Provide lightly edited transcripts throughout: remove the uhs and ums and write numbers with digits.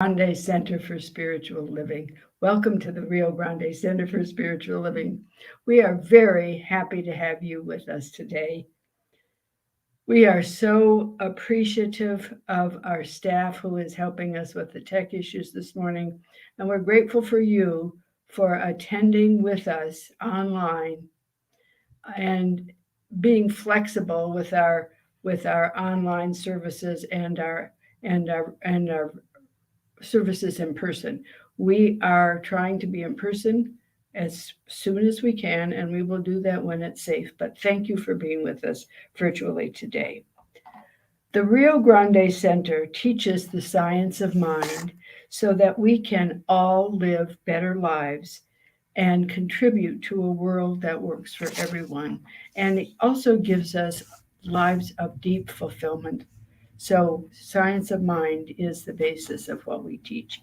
Grande Center for Spiritual Living. Welcome to the Rio Grande Center for Spiritual Living. We are very happy to have you with us today. We are so appreciative of our staff who is helping us with the tech issues this morning, and we're grateful for you for attending with us online and being flexible with our online services and our services in person. We are trying to be in person as soon as we can, and we will do that when it's safe. But thank you for being with us virtually today. The Rio Grande Center teaches the science of mind so that we can all live better lives and contribute to a world that works for everyone. And it also gives us lives of deep fulfillment. So, science of mind is the basis of what we teach.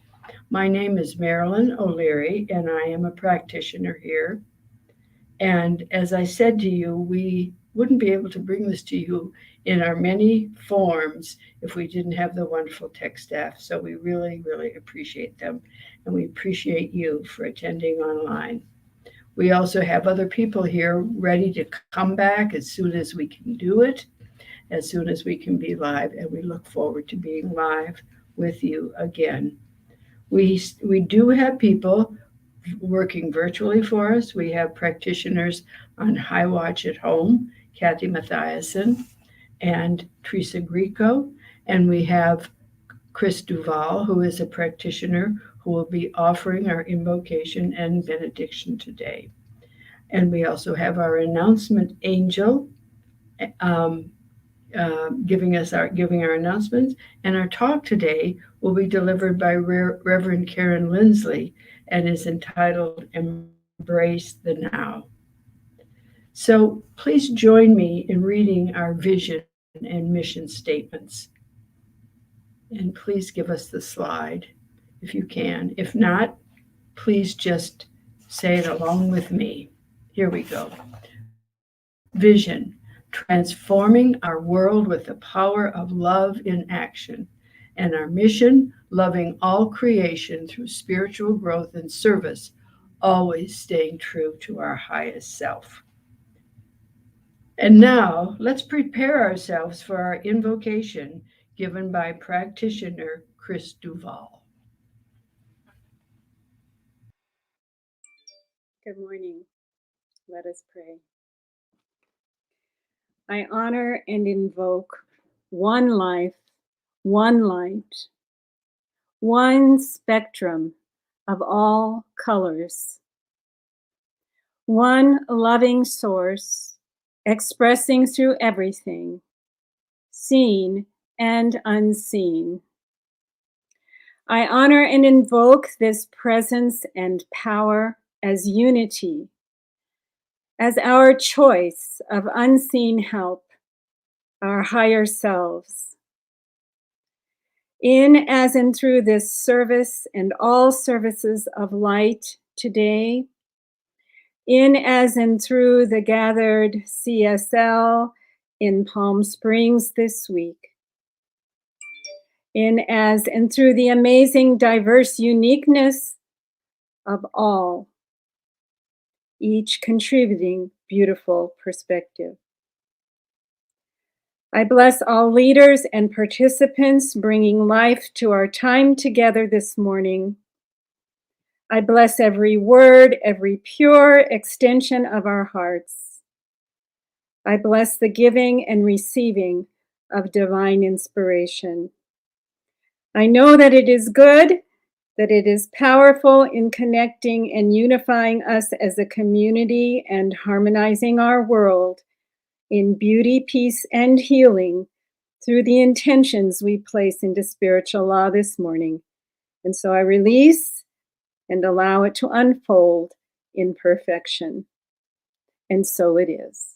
My name is Marilyn O'Leary, and I am a practitioner here. And as I said to you, we wouldn't be able to bring this to you in our many forms if we didn't have the wonderful tech staff. So we really, really appreciate them. And we appreciate you for attending online. We also have other people here ready to come back as soon as we can do it, as soon as we can be live. And we look forward to being live with you again. We do have people working virtually for us. We have practitioners on High Watch at Home, Kathy Mathiasen and Teresa Greco, and we have Chris Duval, who is a practitioner who will be offering our invocation and benediction today. And we also have our announcement angel um, giving our announcements. And our talk today will be delivered by Reverend Karen Linsley and is entitled "Embrace the Now." So please join me in reading our vision and mission statements. And please give us the slide if you can. If not, please just say it along with me. Here we go. Vision: transforming our world with the power of love in action. And our mission: loving all creation through spiritual growth and service, always staying true to our highest self. And now let's prepare ourselves for our invocation given by practitioner Chris Duval. Good morning. Let us pray. I honor and invoke one life, one light, one spectrum of all colors, one loving source expressing through everything, seen and unseen. I honor and invoke this presence and power as unity, as our choice of unseen help, our higher selves. In, as, and through this service and all services of light today, in, as, and through the gathered CSL in Palm Springs this week, in, as, and through the amazing diverse uniqueness of all, each contributing beautiful perspective. I bless all leaders and participants bringing life to our time together this morning. I bless every word, every pure extension of our hearts. I bless the giving and receiving of divine inspiration. I know that it is good, that it is powerful in connecting and unifying us as a community and harmonizing our world in beauty, peace, and healing through the intentions we place into spiritual law this morning. And so I release and allow it to unfold in perfection. And so it is.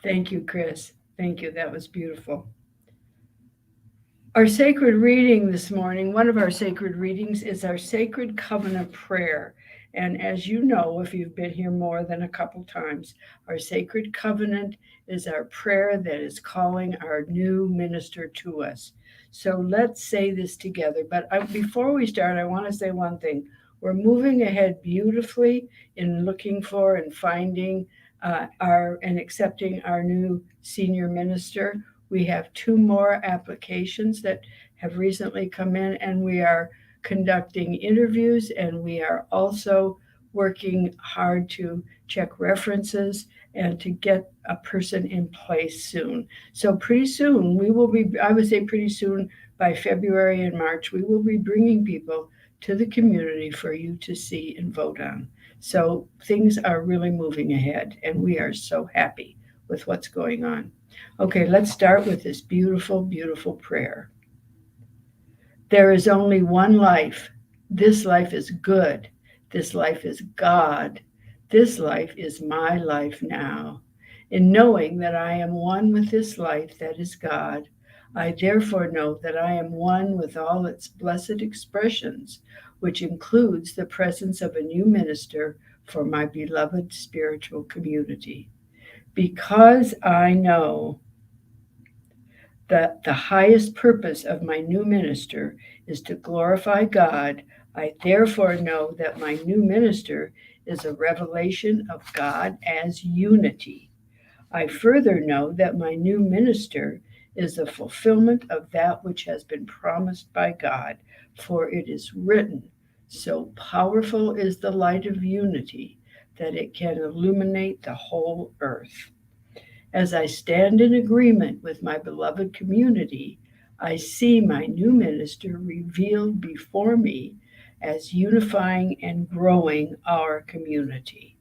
Thank you, Chris. Thank you. That was beautiful. Our sacred reading this morning, one of our sacred readings, is our sacred covenant prayer. And as you know, if you've been here more than a couple times, our sacred covenant is our prayer that is calling our new minister to us. So let's say this together. But before we start, I want to say one thing. We're moving ahead beautifully in looking for and finding and accepting our new senior minister. We have 2 more applications that have recently come in, and we are conducting interviews, and we are also working hard to check references and to get a person in place soon. So pretty soon we will be, I would say pretty soon, by February and March, we will be bringing people to the community for you to see and vote on. So things are really moving ahead, and we are so happy with what's going on. Okay, let's start with this beautiful, beautiful prayer. There is only one life. This life is good. This life is God. This life is my life now. In knowing that I am one with this life that is God, I therefore know that I am one with all its blessed expressions, which includes the presence of a new minister for my beloved spiritual community. Because I know that the highest purpose of my new minister is to glorify God, I therefore know that my new minister is a revelation of God as unity. I further know that my new minister is the fulfillment of that which has been promised by God, for it is written, so powerful is the light of unity that it can illuminate the whole earth. As I stand in agreement with my beloved community, I see my new minister revealed before me as unifying and growing our community.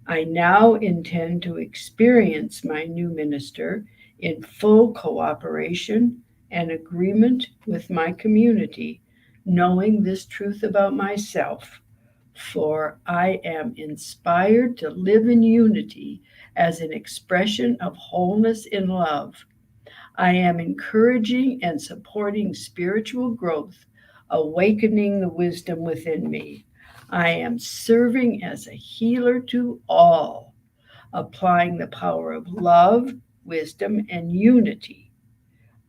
I now intend to experience my new minister in full cooperation and agreement with my community, knowing this truth about myself, for I am inspired to live in unity as an expression of wholeness in love. I am encouraging and supporting spiritual growth, awakening the wisdom within me. I am serving as a healer to all, applying the power of love, wisdom, and unity.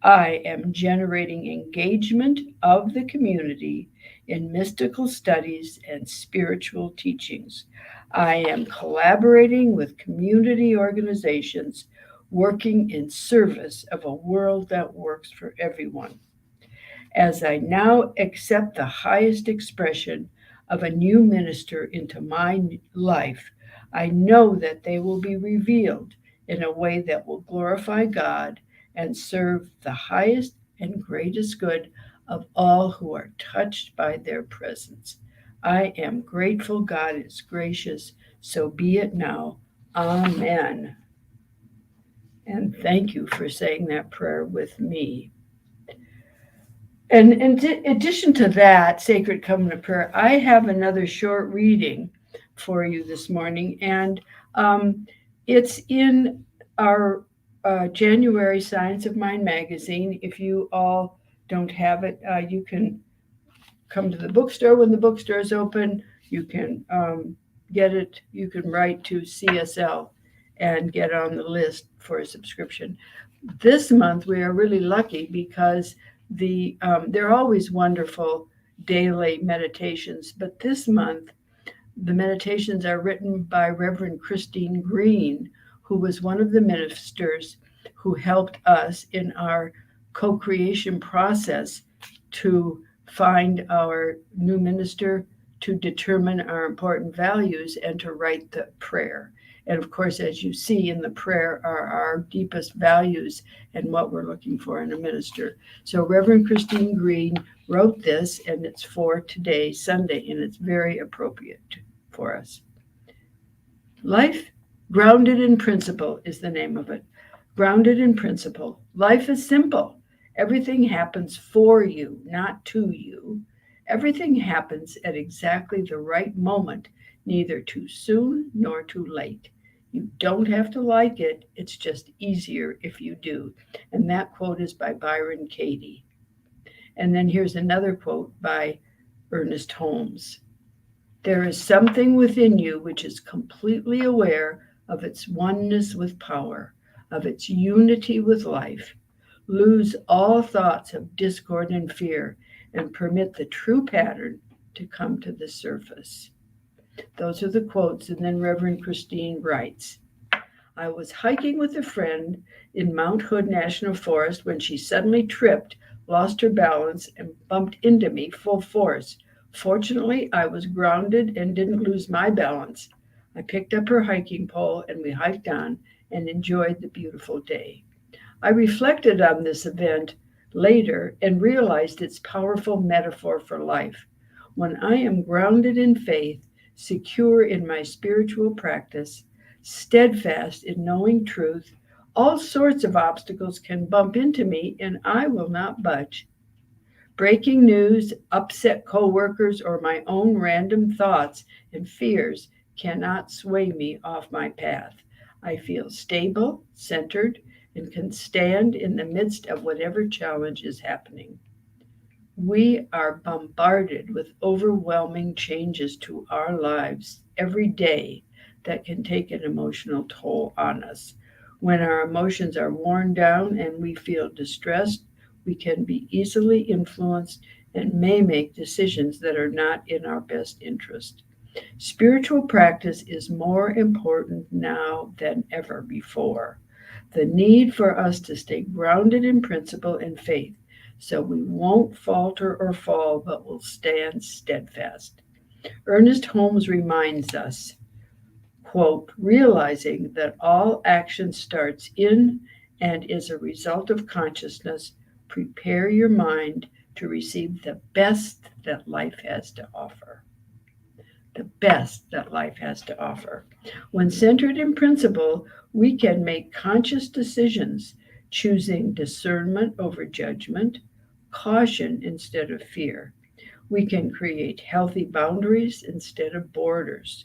I am generating engagement of the community in mystical studies and spiritual teachings. I am collaborating with community organizations working in service of a world that works for everyone. As I now accept the highest expression of a new minister into my life, I know that they will be revealed in a way that will glorify God and serve the highest and greatest good of all who are touched by their presence. I am grateful God is gracious, so be it now. Amen. And thank you for saying that prayer with me. And in addition to that sacred covenant prayer, I have another short reading for you this morning, and it's in our January Science of Mind magazine. If you all don't have it, you can come to the bookstore when the bookstore is open. You can get it. You can write to CSL and get on the list for a subscription. This month we are really lucky because they're always wonderful daily meditations, but this month the meditations are written by Reverend Christine Green, who was one of the ministers who helped us in our co-creation process to find our new minister, to determine our important values, and to write the prayer. And of course, as you see in the prayer, are our deepest values and what we're looking for in a minister. So Reverend Christine Green wrote this, and it's for today, Sunday, and it's very appropriate for us. Life Grounded in Principle is the name of it. Grounded in Principle. Life is simple. Everything happens for you, not to you. Everything happens at exactly the right moment, neither too soon nor too late. You don't have to like it, it's just easier if you do. And that quote is by Byron Katie. And then here's another quote by Ernest Holmes. There is something within you which is completely aware of its oneness with power, of its unity with life. Lose all thoughts of discord and fear and permit the true pattern to come to the surface. Those are the quotes. And then Reverend Christine writes, I was hiking with a friend in Mount Hood National Forest when she suddenly tripped, lost her balance, and bumped into me full force. Fortunately, I was grounded and didn't lose my balance. I picked up her hiking pole and we hiked on and enjoyed the beautiful day. I reflected on this event later and realized its powerful metaphor for life. When I am grounded in faith, secure in my spiritual practice, steadfast in knowing truth, all sorts of obstacles can bump into me and I will not budge. Breaking news, upset coworkers, or my own random thoughts and fears cannot sway me off my path. I feel stable, centered, and can stand in the midst of whatever challenge is happening. We are bombarded with overwhelming changes to our lives every day that can take an emotional toll on us. When our emotions are worn down and we feel distressed, we can be easily influenced and may make decisions that are not in our best interest. Spiritual practice is more important now than ever before. The need for us to stay grounded in principle and faith so we won't falter or fall but will stand steadfast. Ernest Holmes reminds us, quote, realizing that all action starts in and is a result of consciousness, prepare your mind to receive the best that life has to offer. The best that life has to offer. When centered in principle, we can make conscious decisions, choosing discernment over judgment, caution instead of fear. We can create healthy boundaries instead of borders.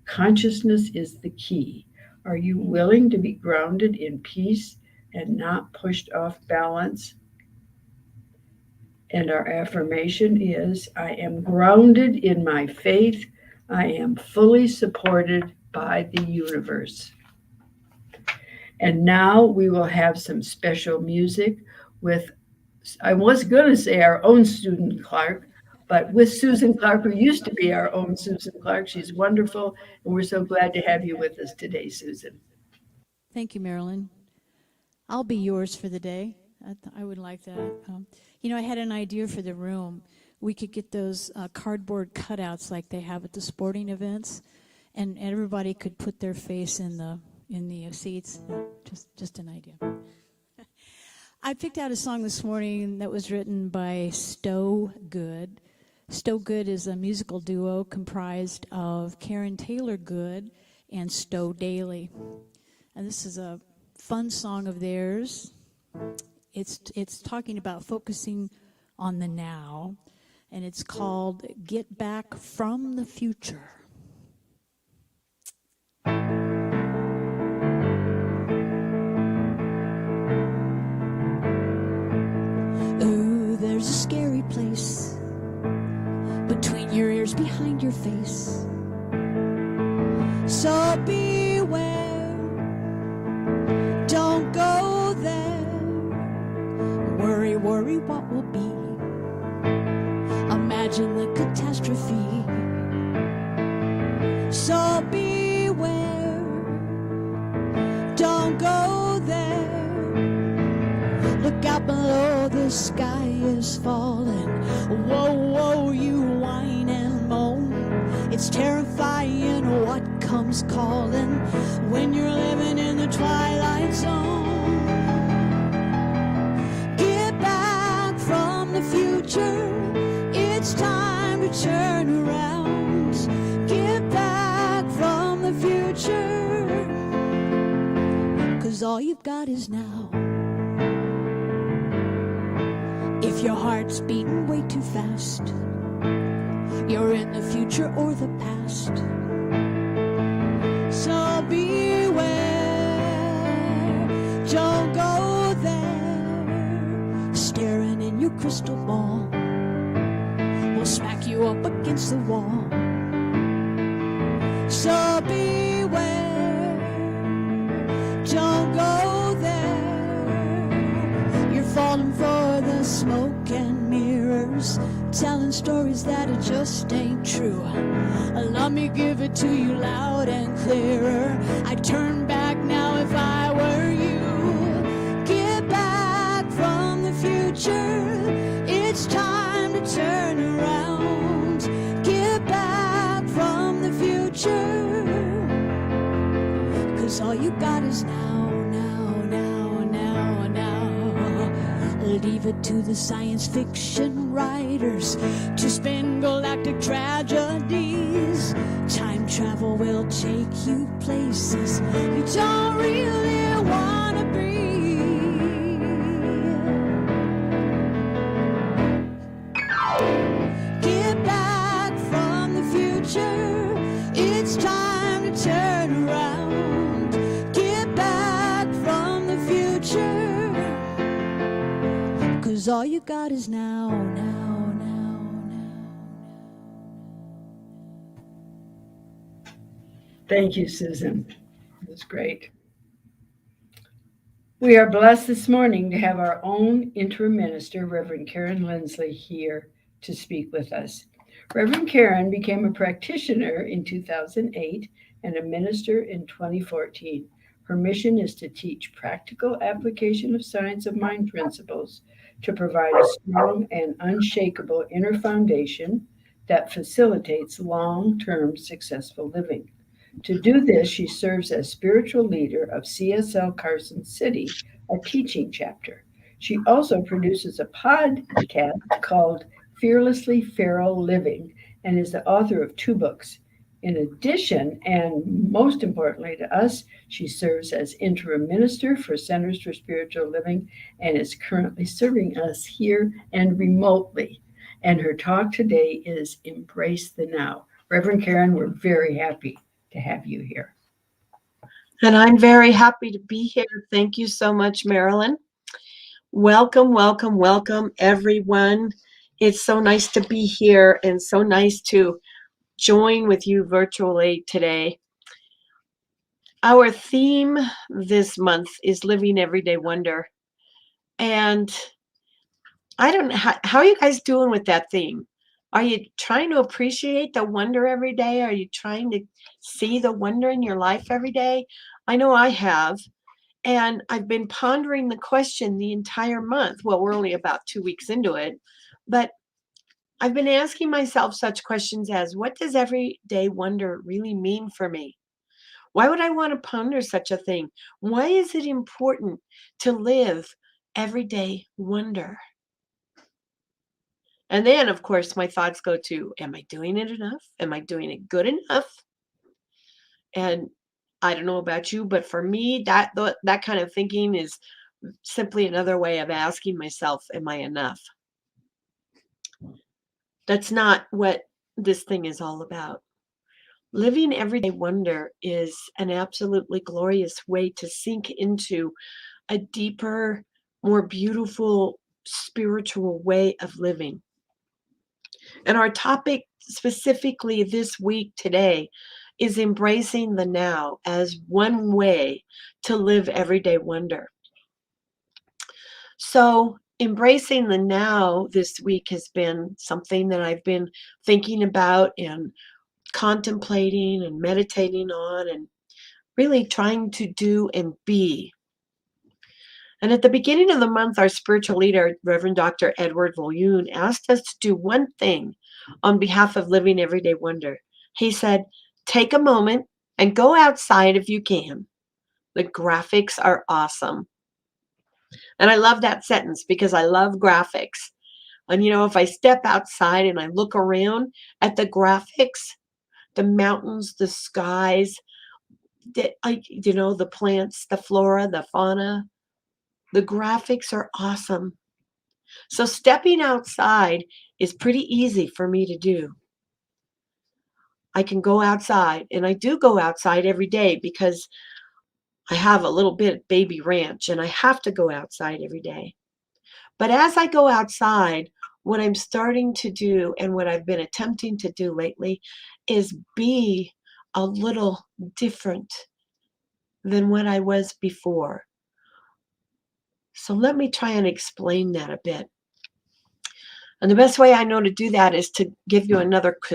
Consciousness is the key. Are you willing to be grounded in peace and not pushed off balance? And our affirmation is, I am grounded in my faith. I am fully supported by the universe. And now we will have some special music with, I was going to say our own Susan Clark, but with Susan Clark, who used to be our own Susan Clark. She's wonderful, and we're so glad to have you with us today, Susan. Thank you, Marilyn. I'll be yours for the day. I would like that. I had an idea for the room. We could get those cardboard cutouts like they have at the sporting events, and everybody could put their face in the seats. Just an idea. I picked out a song this morning that was written by Stowe Good. Stowe Good is a musical duo comprised of Karen Taylor Good and Stowe Daly. And this is a fun song of theirs. It's talking about focusing on the now, and it's called Get Back from the Future. Ooh, there's a scary place between your ears, behind your face. So beware, don't go there. Worry, worry, what will be? Imagine the catastrophe. So beware, don't go there. Look out below, the sky is falling. Whoa, whoa, you whine and moan. It's terrifying what comes calling when you're living in the twilight zone. Get back from the future. It's time to turn around. Get back from the future. 'Cause all you've got is now. If your heart's beating way too fast, you're in the future or the past. So beware, don't go there. Staring in your crystal ball will smack you up against the wall. So beware, don't go there. You're falling for the smoke and mirrors, telling stories that it just ain't true. Let me give it to you loud and clearer. I'd turn back now if I were you. Get back from the future. It's time to turn around. Get back from the future. 'Cause all you got is now, now, now, now, now. Leave it to the science fiction writers to spin galactic tragedies. Time travel will take you places you don't really want to be. Get back from the future. It's time to turn around. Get back from the future. 'Cause all you got is now, now, now, now. Thank you, Susan. It was great. We are blessed this morning to have our own interim minister, Reverend Karen Linsley, here to speak with us. Reverend Karen became a practitioner in 2008 and a minister in 2014. Her mission is to teach practical application of science of mind principles to provide a strong and unshakable inner foundation that facilitates long-term successful living. To do this, she serves as spiritual leader of CSL Carson City, a teaching chapter. She also produces a podcast called Fearlessly Feral Living and is the author of 2 books. In addition, and most importantly to us, she serves as interim minister for Centers for Spiritual Living and is currently serving us here and remotely. And her talk today is Embrace the Now. Reverend Karen, we're very happy to have you here. And I'm very happy to be here. Thank you so much, Marilyn. Welcome, welcome, welcome, everyone. It's so nice to be here and so nice to join with you virtually today. Our theme this month is Living Everyday Wonder. And I don't know, how are you guys doing with that theme? Are you trying to appreciate the wonder every day? Are you trying to see the wonder in your life every day? I know I have. And I've been pondering the question the entire month. Well, we're only about 2 weeks into it. But I've been asking myself such questions as, what does everyday wonder really mean for me? Why would I want to ponder such a thing? Why is it important to live everyday wonder? And then, of course, my thoughts go to, am I doing it enough? Am I doing it good enough? And I don't know about you, but for me, that kind of thinking is simply another way of asking myself, am I enough? That's not what this thing is all about. Living everyday wonder is an absolutely glorious way to sink into a deeper, more beautiful, spiritual way of living. And our topic specifically this week today is embracing the now as one way to live everyday wonder. So embracing the now this week has been something that I've been thinking about and contemplating and meditating on and really trying to do and be. And at the beginning of the month, our spiritual leader, Reverend Dr. Edward Volune, asked us to do one thing on behalf of Living Everyday Wonder. He said, take a moment and go outside if you can. The graphics are awesome. And I love that sentence because I love graphics. And you know, if I step outside and I look around at the graphics, the mountains, the skies, the plants, the flora, the fauna, the graphics are awesome. So stepping outside is pretty easy for me to do. I can go outside, and I do go outside every day because I have a little bit baby ranch and I have to go outside every day. But as I go outside, what I'm starting to do and what I've been attempting to do lately is be a little different than what I was before. So let me try and explain that a bit. And the best way I know to do that is to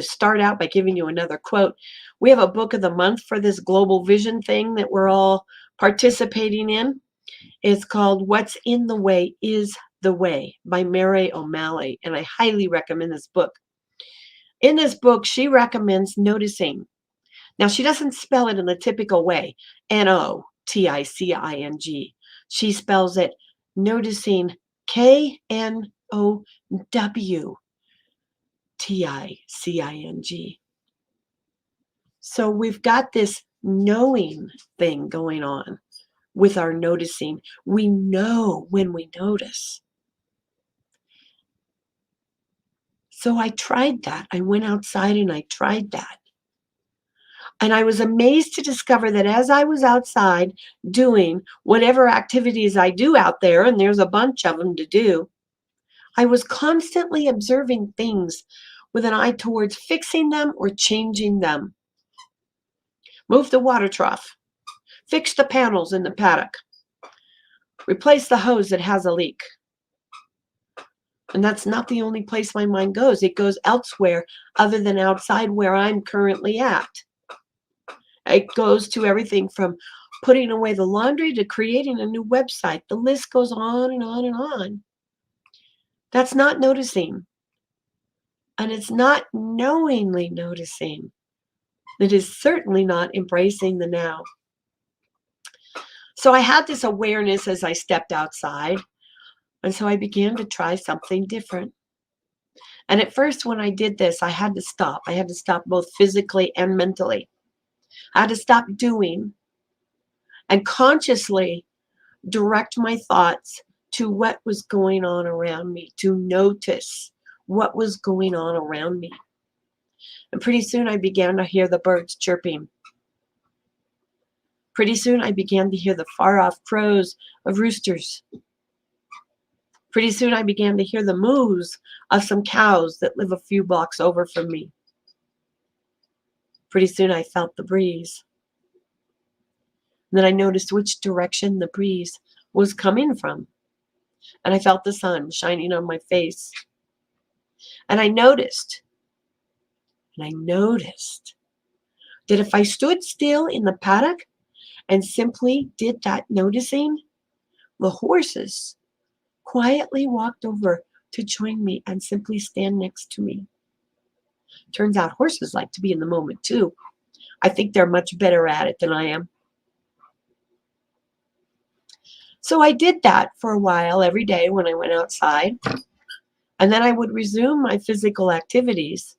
start out by giving you another quote. We have a book of the month for this global vision thing that we're all participating in. It's called What's in the Way is the Way by Mary O'Malley. And I highly recommend this book. In this book, she recommends noticing. Now, she doesn't spell it in the typical way, Noticing. She spells it noticing, Knowwticing. So we've got this knowing thing going on with our noticing. We know when we notice. So I tried that. I went outside and I tried that. And I was amazed to discover that as I was outside doing whatever activities I do out there, and there's a bunch of them to do, I was constantly observing things with an eye towards fixing them or changing them. Move the water trough. Fix the panels in the paddock. Replace the hose that has a leak. And that's not the only place my mind goes. It goes elsewhere other than outside where I'm currently at. It goes to everything from putting away the laundry to creating a new website. The list goes on and on and on. That's not noticing. And it's not knowingly noticing. It is certainly not embracing the now. So I had this awareness as I stepped outside. And so I began to try something different. And at first, when I did this, I had to stop. I had to stop both physically and mentally. I had to stop doing and consciously direct my thoughts to what was going on around me, to notice what was going on around me. And pretty soon I began to hear the birds chirping. Pretty soon I began to hear the far-off crows of roosters. Pretty soon I began to hear the moos of some cows that live a few blocks over from me. Pretty soon I felt the breeze. And then I noticed which direction the breeze was coming from. And I felt the sun shining on my face. And I noticed that if I stood still in the paddock and simply did that noticing, the horses quietly walked over to join me and simply stand next to me. Turns out horses like to be in the moment too. I think they're much better at it than I am. So I did that for a while every day when I went outside. And then I would resume my physical activities.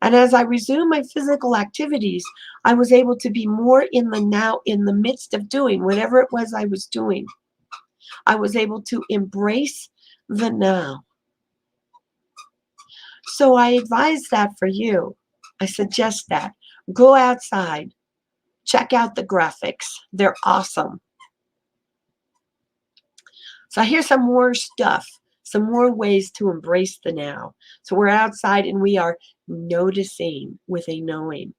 And as I resumed my physical activities, I was able to be more in the now, in the midst of doing whatever it was I was doing. I was able to embrace the now. So I advise that for you. I suggest that. Go outside. Check out the graphics. They're awesome. So here's some more stuff, some more ways to embrace the now. So we're outside and we are noticing with a knowing.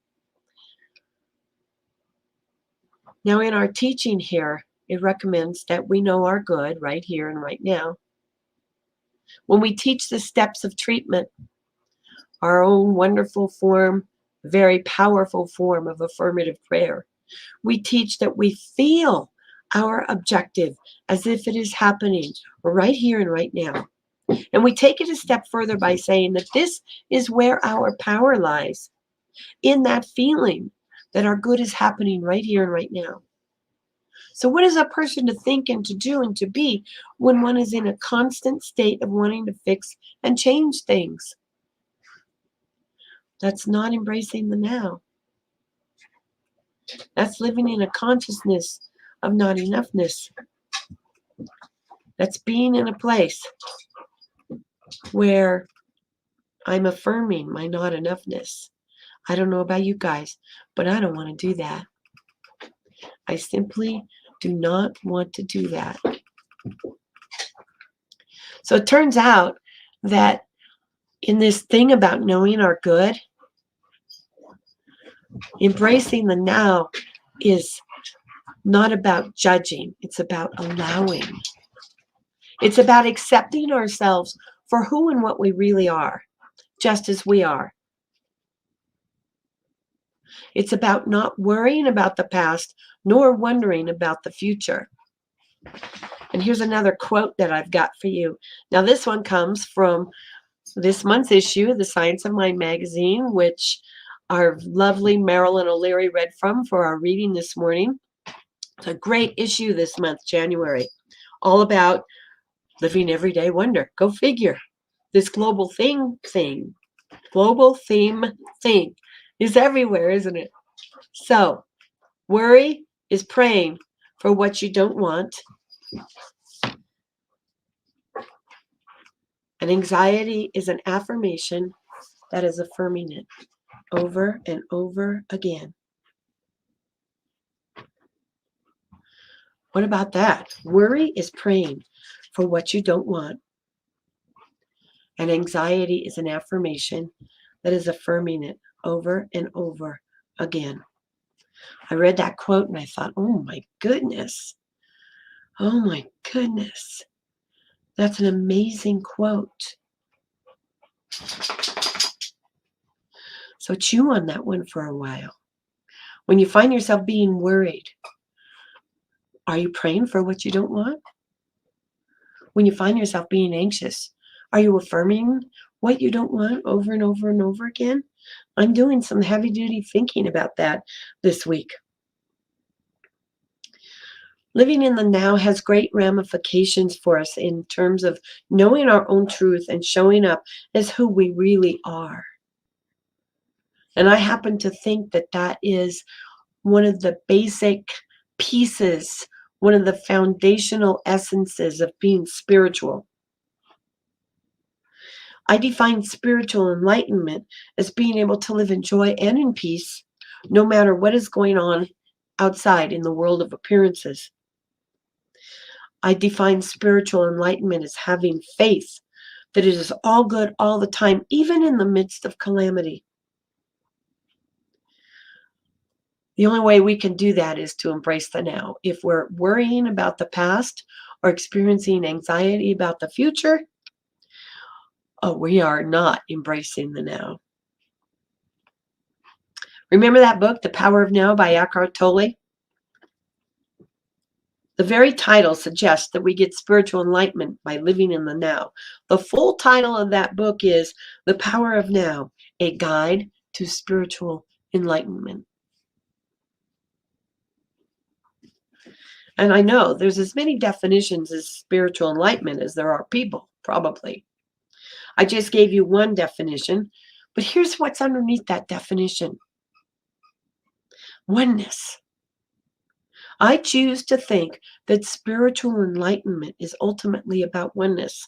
Now in our teaching here, it recommends that we know our good right here and right now. When we teach the steps of treatment, our own wonderful form, very powerful form of affirmative prayer, we teach that we feel our objective as if it is happening right here and right now. And we take it a step further by saying that this is where our power lies, in that feeling that our good is happening right here and right now. So what is a person to think and to do and to be when one is in a constant state of wanting to fix and change things? That's not embracing the now. That's living in a consciousness of not enoughness. That's being in a place where I'm affirming my not enoughness. I don't know about you guys, but I don't want to do that. I simply do not want to do that. So it turns out that in this thing about knowing our good, Embracing the now is not about judging. It's about allowing. It's about accepting ourselves for who and what we really are, just as we are. It's about not worrying about the past, nor wondering about the future. And here's another quote that I've got for you. Now, this one comes from this month's issue of the Science of Mind magazine, which our lovely Marilyn O'Leary read from for our reading this morning. It's a great issue this month, January, all about living everyday wonder. Go figure. This global theme thing is everywhere, isn't it? So, worry is praying for what you don't want. And anxiety is an affirmation that is affirming it over and over again. What about that? Worry is praying for what you don't want. And anxiety is an affirmation that is affirming it over and over again. I read that quote and I thought, oh my goodness. Oh my goodness. That's an amazing quote. So chew on that one for a while. When you find yourself being worried, are you praying for what you don't want? When you find yourself being anxious, are you affirming what you don't want over and over and over again? I'm doing some heavy duty thinking about that this week. Living in the now has great ramifications for us in terms of knowing our own truth and showing up as who we really are. And I happen to think that that is one of the basic pieces, one of the foundational essences of being spiritual. I define spiritual enlightenment as being able to live in joy and in peace, no matter what is going on outside in the world of appearances. I define spiritual enlightenment as having faith that it is all good all the time, even in the midst of calamity. The only way we can do that is to embrace the now. If we're worrying about the past or experiencing anxiety about the future, we are not embracing the now. Remember that book, The Power of Now by Eckhart Tolle? The very title suggests that we get spiritual enlightenment by living in the now. The full title of that book is The Power of Now, A Guide to Spiritual Enlightenment. And I know there's as many definitions as spiritual enlightenment as there are people, probably. I just gave you one definition, but here's what's underneath that definition. Oneness. I choose to think that spiritual enlightenment is ultimately about oneness,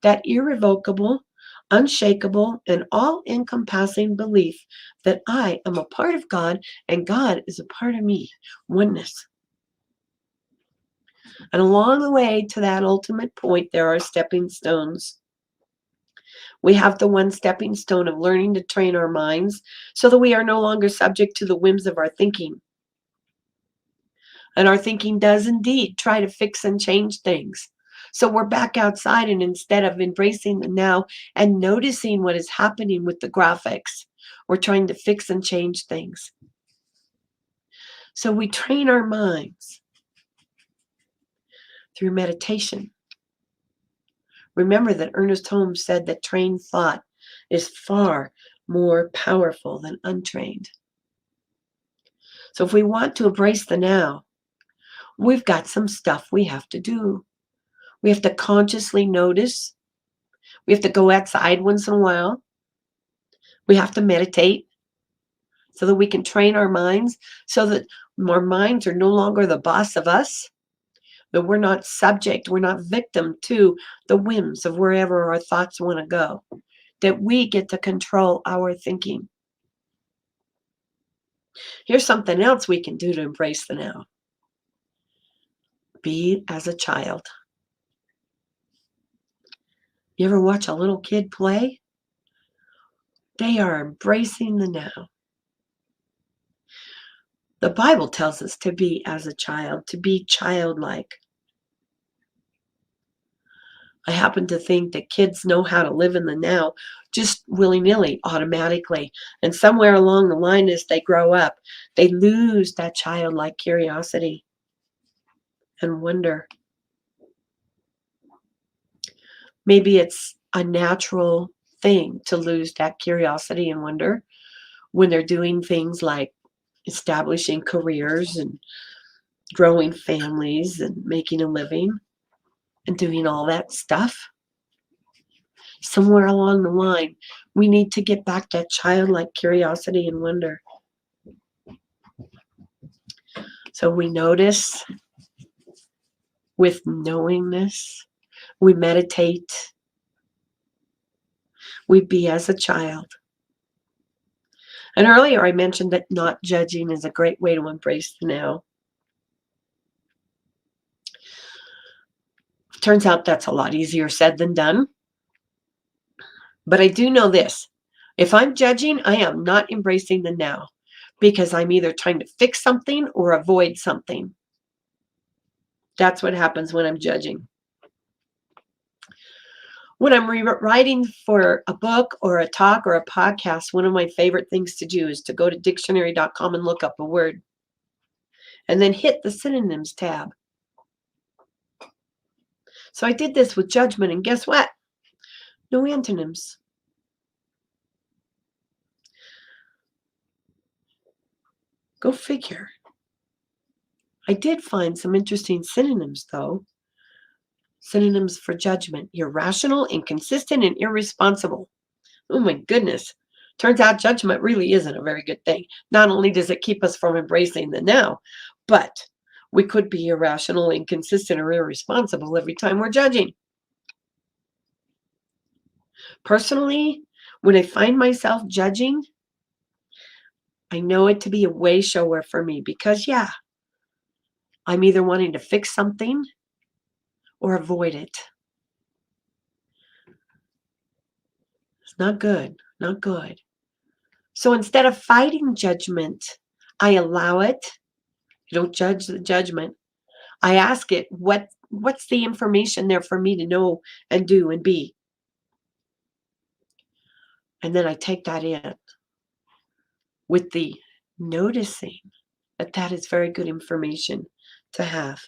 that irrevocable, unshakable, and all-encompassing belief that I am a part of God and God is a part of me. Oneness. And along the way to that ultimate point, there are stepping stones. We have the one stepping stone of learning to train our minds so that we are no longer subject to the whims of our thinking. And our thinking does indeed try to fix and change things. So we're back outside, and instead of embracing the now and noticing what is happening with the graphics, we're trying to fix and change things. So we train our minds through meditation. Remember that Ernest Holmes said that trained thought is far more powerful than untrained. So if we want to embrace the now, we've got some stuff we have to do. We have to consciously notice. We have to go outside once in a while. We have to meditate so that we can train our minds, so that our minds are no longer the boss of us, that we're not subject, we're not victim to the whims of wherever our thoughts want to go, that we get to control our thinking. Here's something else we can do to embrace the now. Be as a child. You ever watch a little kid play? They are embracing the now. The Bible tells us to be as a child, to be childlike. I happen to think that kids know how to live in the now just willy-nilly, automatically. And somewhere along the line as they grow up, they lose that childlike curiosity and wonder. Maybe it's a natural thing to lose that curiosity and wonder when they're doing things like establishing careers and growing families and making a living and doing all that stuff. Somewhere along the line, we need to get back that childlike curiosity and wonder. So we notice with knowingness, we meditate, we be as a child. And earlier I mentioned that not judging is a great way to embrace the now. Turns out that's a lot easier said than done. But I do know this. If I'm judging, I am not embracing the now because I'm either trying to fix something or avoid something. That's what happens when I'm judging. When I'm writing for a book or a talk or a podcast, one of my favorite things to do is to go to dictionary.com and look up a word and then hit the synonyms tab. So I did this with judgment, and guess what? No antonyms. Go figure. I did find some interesting synonyms, though. Synonyms for judgment: irrational, inconsistent, and irresponsible. Oh my goodness. Turns out judgment really isn't a very good thing. Not only does it keep us from embracing the now, but we could be irrational, inconsistent, or irresponsible every time we're judging. Personally, when I find myself judging, I know it to be a way shower for me because, yeah, I'm either wanting to fix something or avoid it. It's not good, not good. So instead of fighting judgment, I allow it. I don't judge the judgment. I ask it, what's the information there for me to know and do and be? And then I take that in with the noticing that that is very good information to have.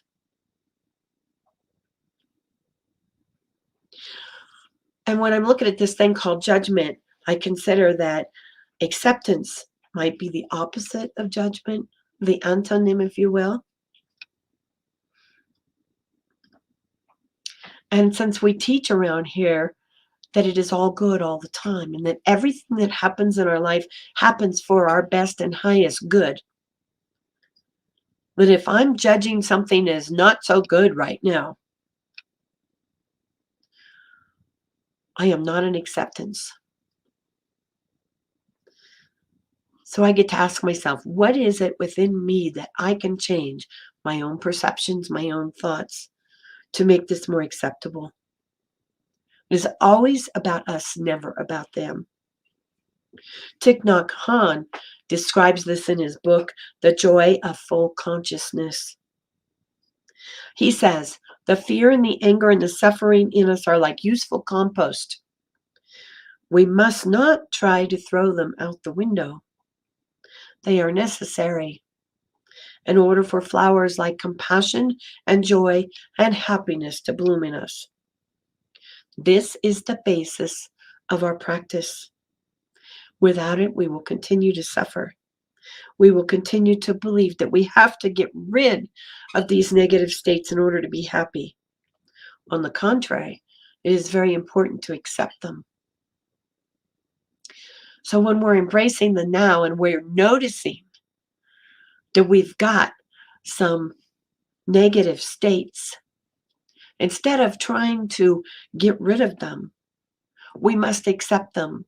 And when I'm looking at this thing called judgment, I consider that acceptance might be the opposite of judgment, the antonym, if you will. And since we teach around here that it is all good all the time and that everything that happens in our life happens for our best and highest good, that if I'm judging something as not so good right now, I am not in acceptance. So I get to ask myself, what is it within me that I can change, my own perceptions, my own thoughts, to make this more acceptable? It is always about us, never about them. Thich Nhat Hanh describes this in his book, The Joy of Full Consciousness. He says, the fear and the anger and the suffering in us are like useful compost. We must not try to throw them out the window. They are necessary in order for flowers like compassion and joy and happiness to bloom in us. This is the basis of our practice. Without it, we will continue to suffer. We will continue to believe that we have to get rid of these negative states in order to be happy. On the contrary, it is very important to accept them. So when we're embracing the now and we're noticing that we've got some negative states, instead of trying to get rid of them, we must accept them.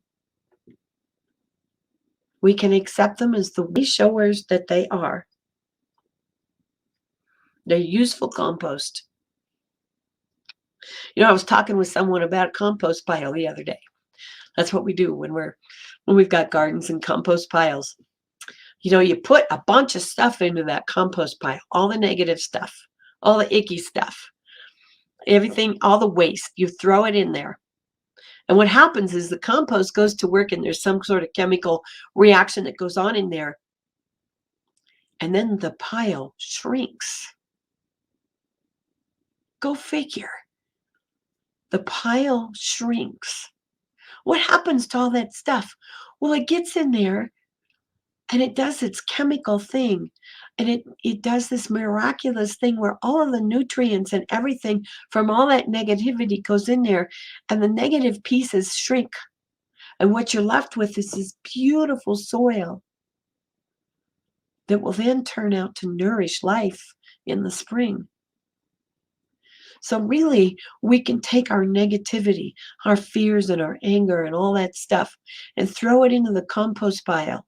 We can accept them as the way showers that they are. They're useful compost. You know, I was talking with someone about a compost pile the other day. That's what we do when we've got gardens and compost piles. You put a bunch of stuff into that compost pile, all the negative stuff, all the icky stuff, everything, all the waste, you throw it in there. And what happens is the compost goes to work and there's some sort of chemical reaction that goes on in there. And then the pile shrinks. Go figure. The pile shrinks. What happens to all that stuff? Well, it gets in there and it does its chemical thing. And it does this miraculous thing where all of the nutrients and everything from all that negativity goes in there, and the negative pieces shrink. And what you're left with is this beautiful soil that will then turn out to nourish life in the spring. So really, we can take our negativity, our fears and our anger and all that stuff and throw it into the compost pile.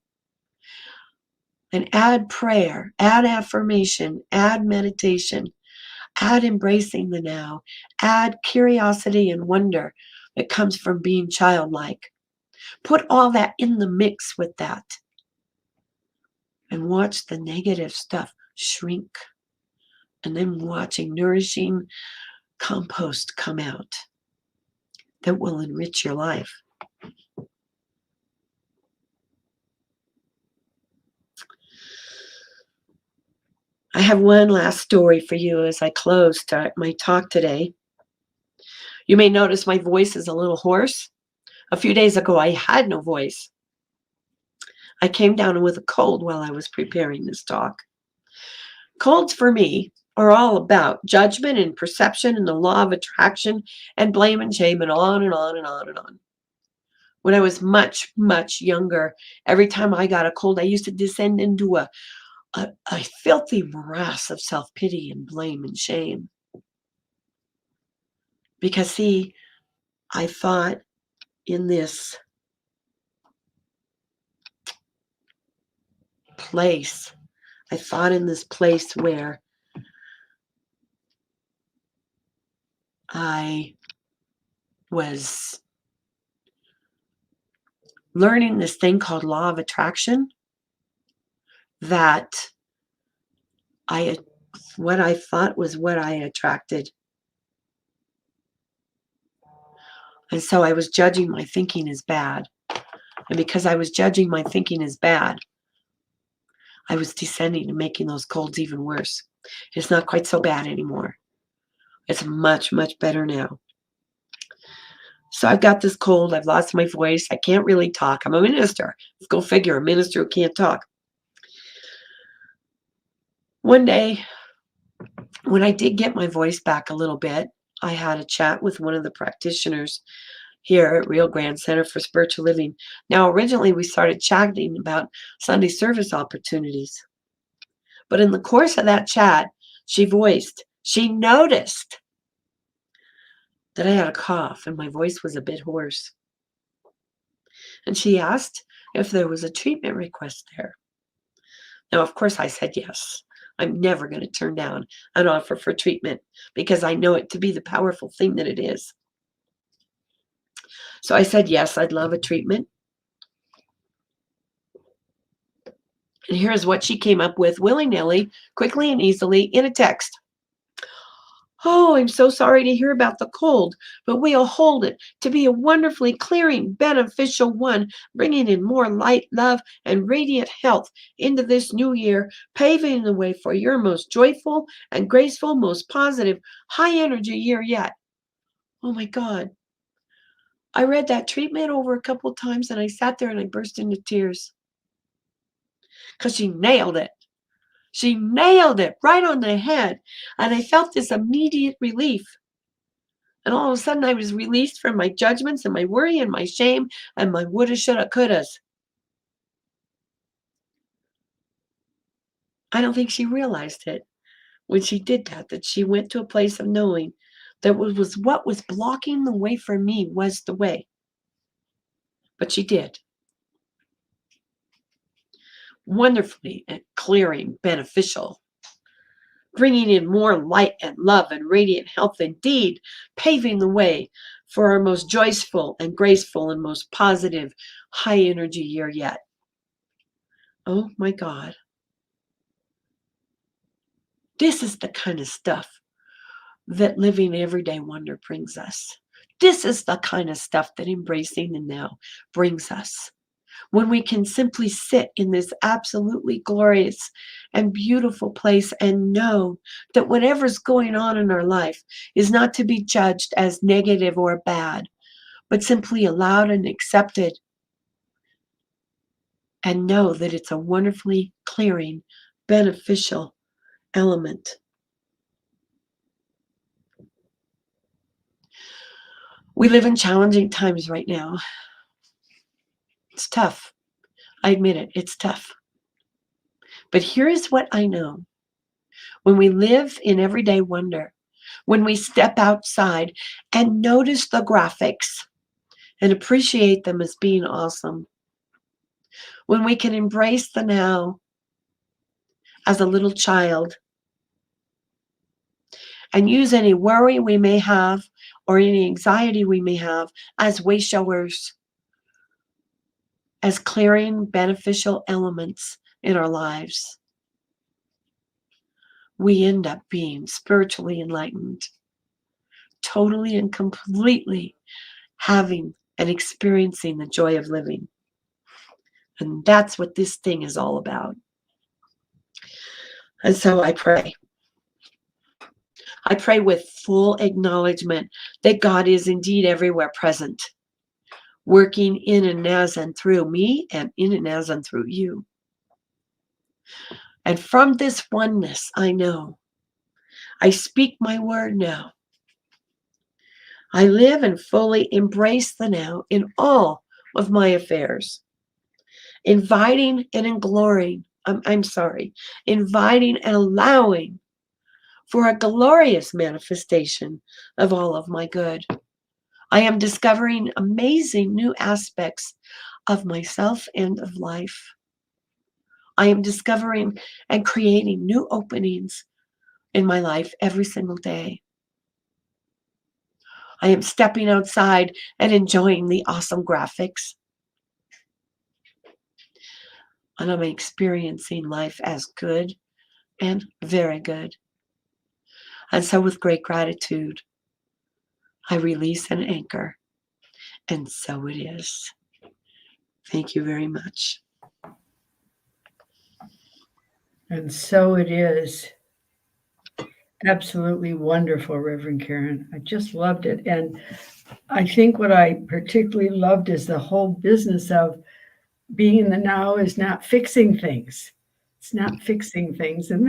And add prayer, add affirmation, add meditation, add embracing the now, add curiosity and wonder that comes from being childlike. Put all that in the mix with that and watch the negative stuff shrink. And then watching nourishing compost come out that will enrich your life. I have one last story for you as I close my talk today. You may notice my voice is a little hoarse. A few days ago, I had no voice. I came down with a cold while I was preparing this talk. Colds for me are all about judgment and perception and the law of attraction and blame and shame and on and on and on and on. When I was much, much younger, every time I got a cold, I used to descend into a filthy morass of self-pity and blame and shame. Because, see, I thought in this place, where I was learning this thing called law of attraction, that what I thought was what I attracted. And so I was judging my thinking as bad. And because I was judging my thinking as bad, I was descending and making those colds even worse. It's not quite so bad anymore. It's much, much better now. So I've got this cold. I've lost my voice. I can't really talk. I'm a minister. Go figure, a minister who can't talk. One day, when I did get my voice back a little bit, I had a chat with one of the practitioners here at Rio Grande Center for Spiritual Living. Now, originally, we started chatting about Sunday service opportunities. But in the course of that chat, she noticed that I had a cough and my voice was a bit hoarse. And she asked if there was a treatment request there. Now, of course, I said yes. I'm never going to turn down an offer for treatment because I know it to be the powerful thing that it is. So I said, yes, I'd love a treatment. And here's what she came up with willy-nilly, quickly and easily in a text. Oh, I'm so sorry to hear about the cold, but we'll hold it to be a wonderfully clearing, beneficial one, bringing in more light, love, and radiant health into this new year, paving the way for your most joyful and graceful, most positive, high-energy year yet. Oh, my God. I read that treatment over a couple times, and I sat there and I burst into tears because she nailed it. She nailed it right on the head. And I felt this immediate relief. And all of a sudden I was released from my judgments and my worry and my shame and my woulda, shoulda, couldas. I don't think she realized it when she did that she went to a place of knowing that was what was blocking the way for me was the way. But she did. Wonderfully clearing, beneficial, bringing in more light and love and radiant health indeed, paving the way for our most joyful and graceful and most positive high energy year yet. Oh my God. This is the kind of stuff that living everyday wonder brings us. This is the kind of stuff that embracing the now brings us. When we can simply sit in this absolutely glorious and beautiful place and know that whatever's going on in our life is not to be judged as negative or bad, but simply allowed and accepted, and know that it's a wonderfully clearing, beneficial element. We live in challenging times right now. It's tough. I admit it, it's tough. But here is what I know. When we live in everyday wonder, when we step outside and notice the graphics and appreciate them as being awesome, when we can embrace the now as a little child and use any worry we may have or any anxiety we may have as way showers, as clearing beneficial elements in our lives, we end up being spiritually enlightened, totally and completely having and experiencing the joy of living. And that's what this thing is all about. And so I pray. I pray with full acknowledgement that God is indeed everywhere present, working in and as and through me and in and as and through you. And from this oneness, I know, I speak my word now. I live and fully embrace the now in all of my affairs, inviting and inviting and allowing for a glorious manifestation of all of my good. I am discovering amazing new aspects of myself and of life. I am discovering and creating new openings in my life every single day. I am stepping outside and enjoying the awesome graphics. And I'm experiencing life as good and very good. And so with great gratitude, I release and anchor. And so it is. Thank you very much. And so it is. Absolutely wonderful, Reverend Karen. I just loved it. And I think what I particularly loved is the whole business of being in the now is not fixing things. It's not fixing things. And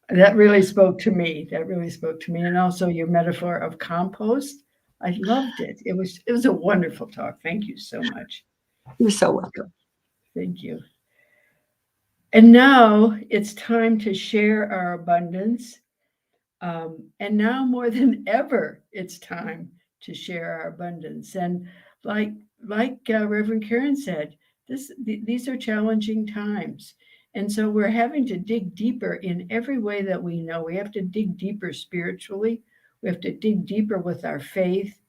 that really spoke to me. That really spoke to me. And also your metaphor of compost. I loved it. It was a wonderful talk. Thank you so much. You're so welcome. Thank you. And now it's time to share our abundance. And now more than ever, it's time to share our abundance. And like Reverend Karen said, these are challenging times. And so we're having to dig deeper in every way that we know. We have to dig deeper spiritually. We have to dig deeper with our faith.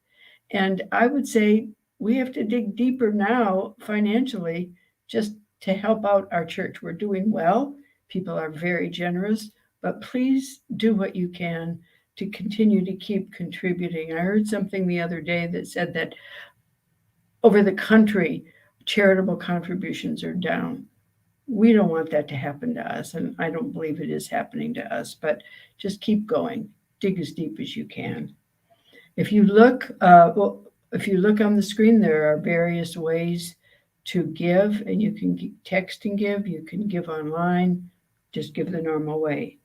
And I would say we have to dig deeper now financially just to help out our church. We're doing well. People are very generous, but please do what you can to continue to keep contributing. I heard something the other day that said that over the country, charitable contributions are down. We don't want that to happen to us, and I don't believe it is happening to us, but just keep going. Dig as deep as you can. If you look, if you look on the screen, there are various ways to give, and you can text and give. You can give online. Just give the normal way.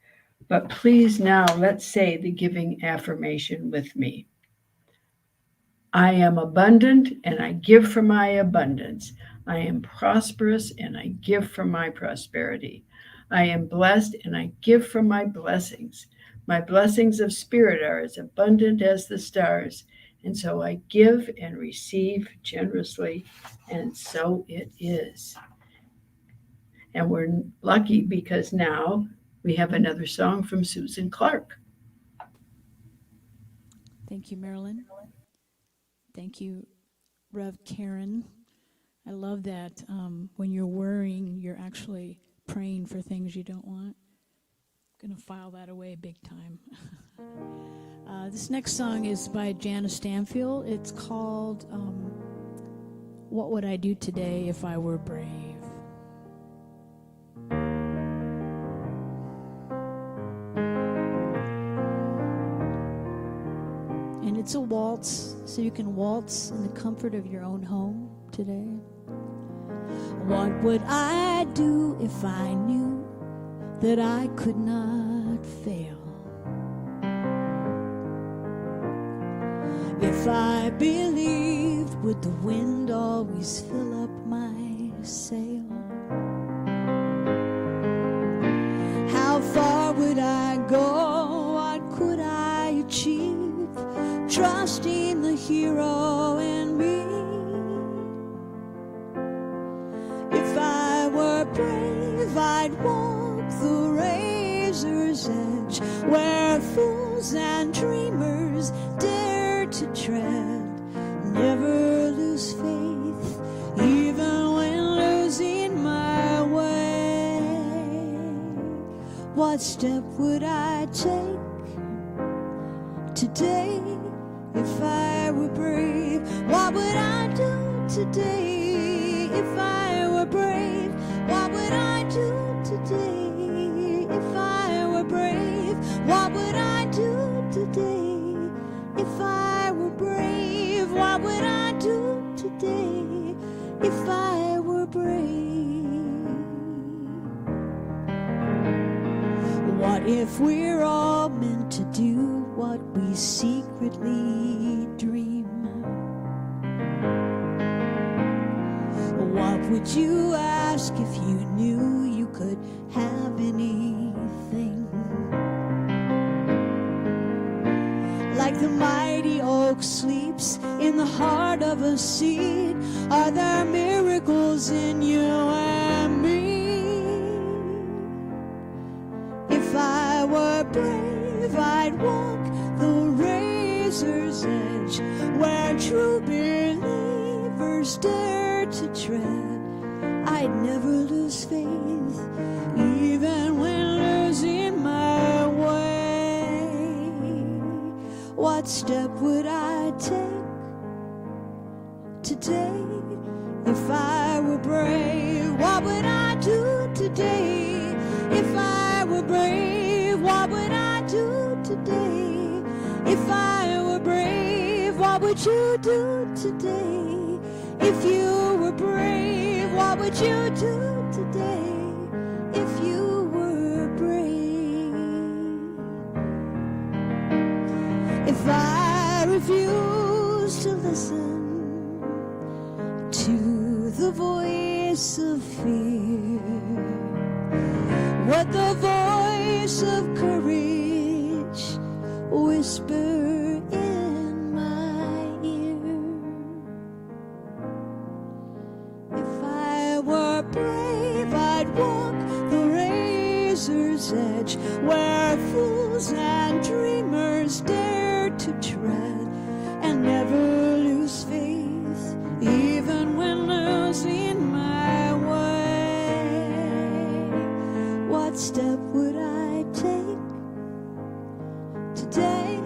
But please now, let's say the giving affirmation with me. I am abundant and I give from my abundance. I am prosperous and I give from my prosperity. I am blessed and I give from my blessings. My blessings of spirit are as abundant as the stars. And so I give and receive generously. And so it is. And we're lucky because now we have another song from Susan Clark. Thank you, Marilyn. Thank you, Rev Karen. I love that when you're worrying, you're actually praying for things you don't want. Gonna file that away big time. This next song is by Janice Stanfield. It's called What Would I Do Today If I Were Brave? And it's a waltz, so you can waltz in the comfort of your own home today. What would I do if I knew that I could not fail? If I believed, would the wind always fill up my sail? How far would I go? What could I achieve? Trusting the hero in me. If I were brave, I'd walk the razor's edge, where fools and dreamers dare to tread. Never lose faith, even when losing my way. What step would I take today if I were brave? What would I do today if I were brave? What would I do today if I were brave? What would I do today if I were brave? What would I do today if I were brave? What if we're all meant to do what we secretly dream? What would you ask if you knew you could have anything? Like the mighty oak sleeps in the heart of a seed, are there miracles in you and me? If I were brave, I'd walk the razor's edge, where true believers dare to tread. I'd never lose faith, even when losing my way. What step would I take today if I were brave? What would I do today if I were brave? What would I do today if I were brave? What would you do today if you were brave? What would you do today if you were brave? If I refuse to listen to the voice of fear, would the voice of courage whisper in my ear? If I were brave, I'd walk the razor's edge, where fools and dreamers dare to tread, and never lose faith, even when losing my way. What step would I take today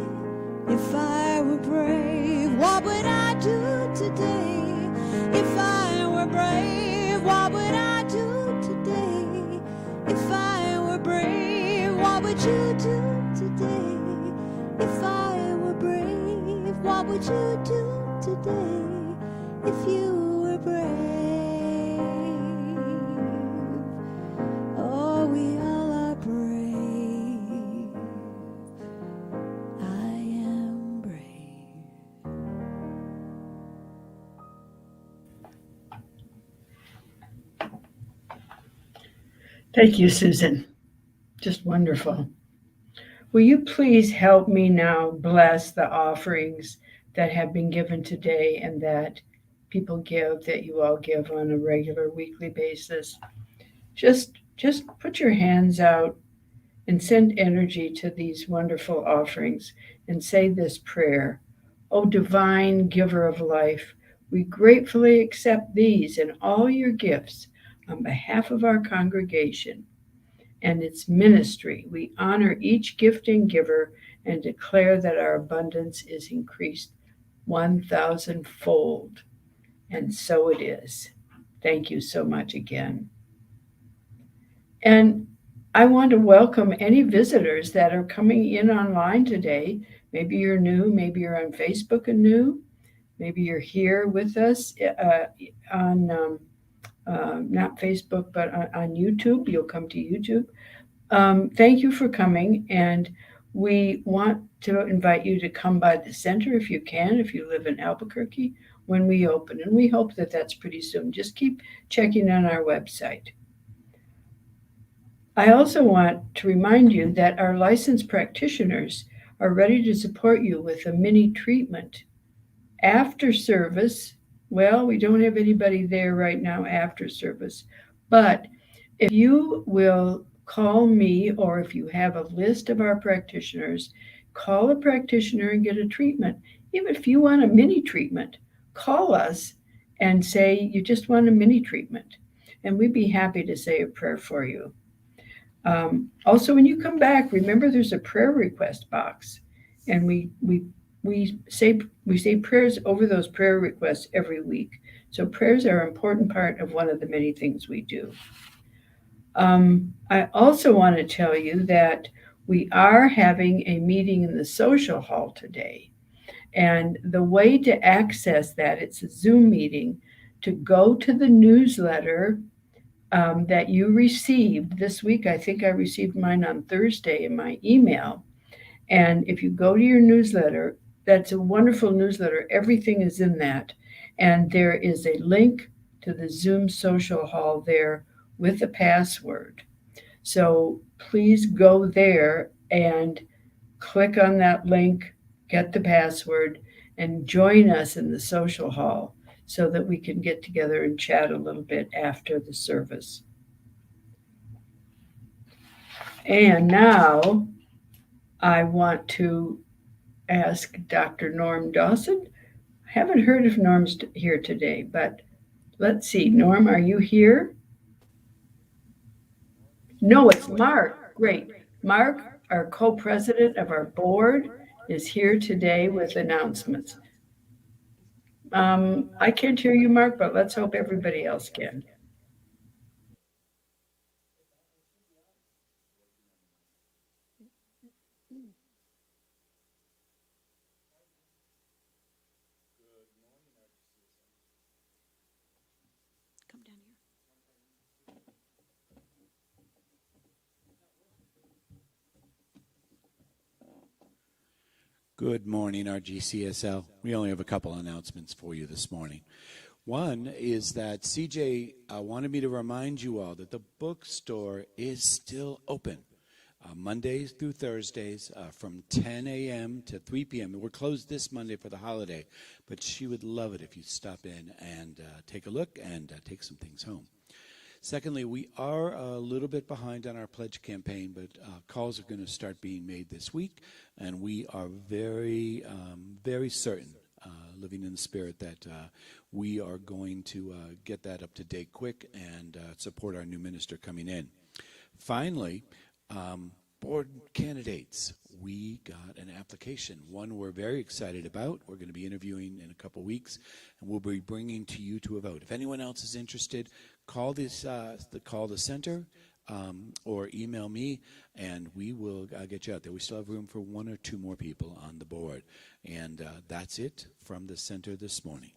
if I were brave? What would I do today if I were brave? What would I do today if I were brave? What would you do today if I were brave? What would you do today if you were brave? Oh, we all are brave. I am brave. Thank you, Susan. Just wonderful. Will you please help me now bless the offerings that have been given today and that people give, that you all give on a regular weekly basis? Just put your hands out and send energy to these wonderful offerings and say this prayer. O divine giver of life, We gratefully accept these and all your gifts on behalf of our congregation and its ministry. We honor each gift and giver and declare that our abundance is increased 1,000-fold. And so it is. Thank you so much again. And I want to welcome any visitors that are coming in online today. Maybe you're new, maybe you're on Facebook and new, maybe you're here with us on not Facebook, but on YouTube. You'll come to YouTube. Thank you for coming, and we want to invite you to come by the center if you can, if you live in Albuquerque, when we open. And we hope that that's pretty soon. Just keep checking on our website. I also want to remind you that our licensed practitioners are ready to support you with a mini treatment. After service, well, we don't have anybody there right now after service, but if you will call me or if you have a list of our practitioners, call a practitioner and get a treatment. Even if you want a mini treatment, call us and say you just want a mini treatment, and we'd be happy to say a prayer for you. Also, when you come back, remember there's a prayer request box, and we say prayers over those prayer requests every week. So prayers are an important part of one of the many things we do. I also want to tell you that we are having a meeting in the social hall today. And the way to access that, it's a Zoom meeting, to go to the newsletter that you received this week. I think I received mine on Thursday in my email. And if you go to your newsletter, that's a wonderful newsletter. Everything is in that. And there is a link to the Zoom social hall there with a password. So please go there and click on that link, get the password, and join us in the social hall so that we can get together and chat a little bit after the service. And now I want to ask Dr. Norm Dawson. I haven't heard if Norm's here today, but let's see. Norm, are you here? No, it's Mark. Great. Mark, our co-president of our board, is here today with announcements. I can't hear you, Mark, but let's hope everybody else can. Come down here. Good morning, RGCSL. We only have a couple announcements for you this morning. One is that CJ wanted me to remind you all that the bookstore is still open Mondays through Thursdays from 10 a.m. to 3 p.m. We're closed this Monday for the holiday, but she would love it if you stop in and take a look and take some things home. Secondly, we are a little bit behind on our pledge campaign, but calls are going to start being made this week, and we are very, very certain, living in the spirit, that we are going to get that up to date quick and support our new minister coming in. Finally, board candidates. We got an application, one we're very excited about. We're going to be interviewing in a couple weeks, and we'll be bringing to you to a vote. If anyone else is interested, call the center or email me, and we will get you out there. We still have room for one or two more people on the board, and that's it from the center this morning.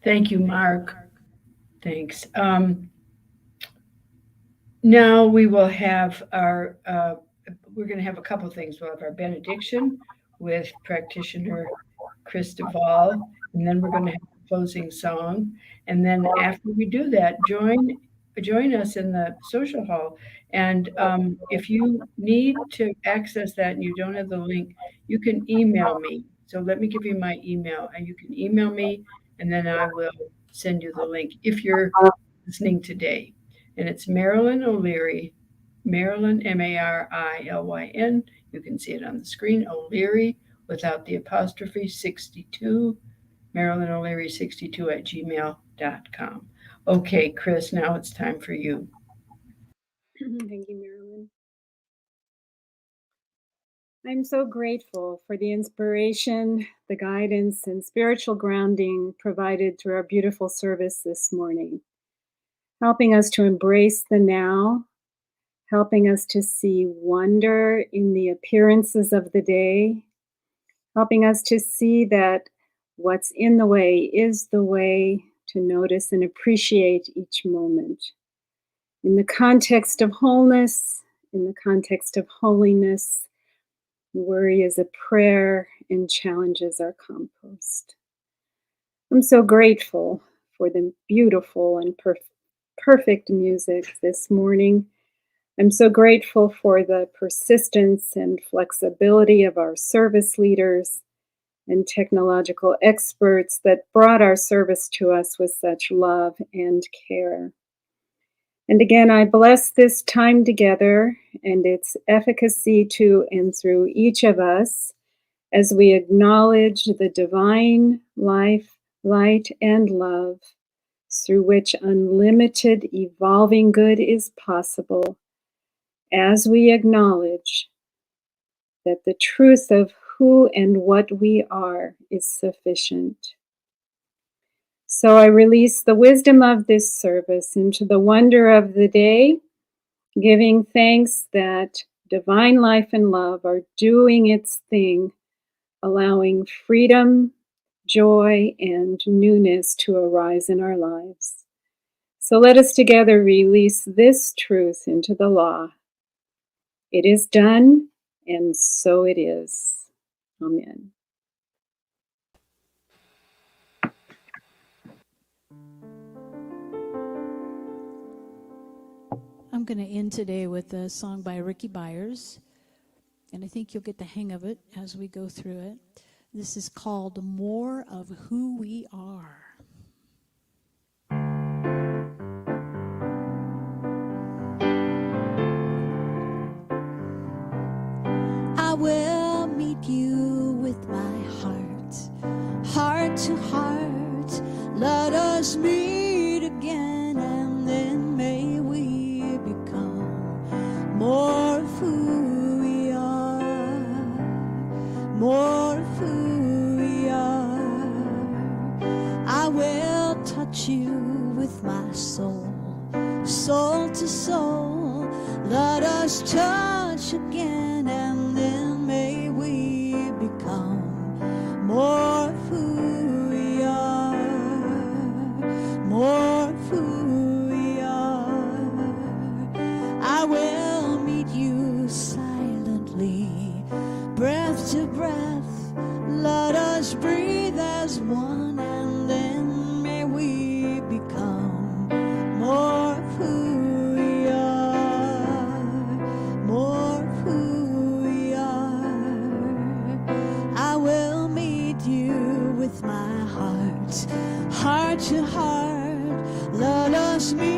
Thank you, Mark. Thanks. Now we will have we're going to have a couple things. We'll have our benediction with practitioner Chris Duvall, and then we're going to have a closing song. And then after we do that, join us in the social hall. And if you need to access that and you don't have the link, you can email me. So let me give you my email, and you can email me, and then I will send you the link if you're listening today. And it's Marilyn O'Leary, Marilyn, Marilyn. You can see it on the screen, O'Leary without the apostrophe, 62, Marilyn O'Leary 62 at gmail.com. Okay, Chris, now it's time for you. Thank you, Marilyn. I'm so grateful for the inspiration, the guidance, and spiritual grounding provided through our beautiful service this morning, helping us to embrace the now, helping us to see wonder in the appearances of the day, helping us to see that what's in the way is the way, to notice and appreciate each moment. In the context of wholeness, in the context of holiness, worry is a prayer and challenges are compost. I'm so grateful for the beautiful and perfect music this morning. I'm so grateful for the persistence and flexibility of our service leaders and technological experts that brought our service to us with such love and care. And again, I bless this time together and its efficacy to and through each of us as we acknowledge the divine life, light, and love through which unlimited evolving good is possible, as we acknowledge that the truth of who and what we are is sufficient. So I release the wisdom of this service into the wonder of the day, giving thanks that divine life and love are doing its thing, allowing freedom, joy, and newness to arise in our lives. So let us together release this truth into the law. It is done, and so it is. Amen. I'm going to end today with a song by Ricky Byers, and I think you'll get the hang of it as we go through it. This is called More of Who We Are. I will meet you with my heart, heart to heart. Let us meet again, and then may we become more of who we are, more of who we are. I will touch you with my soul, soul to soul. Let us touch again, and then may we become more of who we are, more of who we are. I will meet you silently, breath to breath. Let us breathe as one, and then may we become more of who we are, more of who we are. I will meet you with my heart, heart to heart. Let us meet